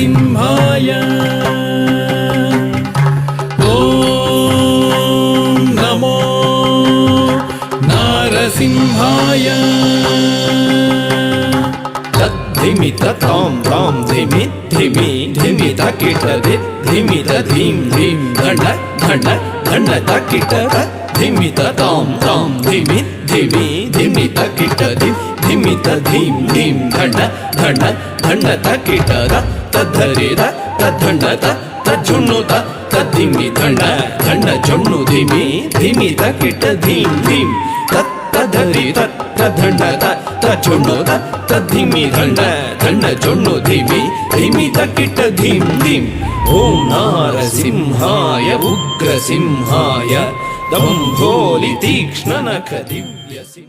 नारसिंहाय ॐ नमो नारसिंहाय तद्धिमित तां तां धिमि धिमि धिमि तकिट धिमि धीं धीं धण्ड धण्ड धण्ड तकिट धिमि तां तां धिमि धिमि धिमि तकिट धिमि धीं धीं धण्ड धण्ड धण्ड तकिट तद्धरि तद्धण्ड तज्जुण्णु तद्धिमि धण्ड धण्ड जुण्णु धिमि धिमि तकिट धीं धीं तद्धरि तद्धण्ड तज्जुण्णु तद्धिमि धण्ड धण्ड जुण्णु धिमि धिमि तकिट धीं धीं ॐ नारसिंहाय उग्रसिंहाय दंभोलि तीक्ष्ण नख दिव्य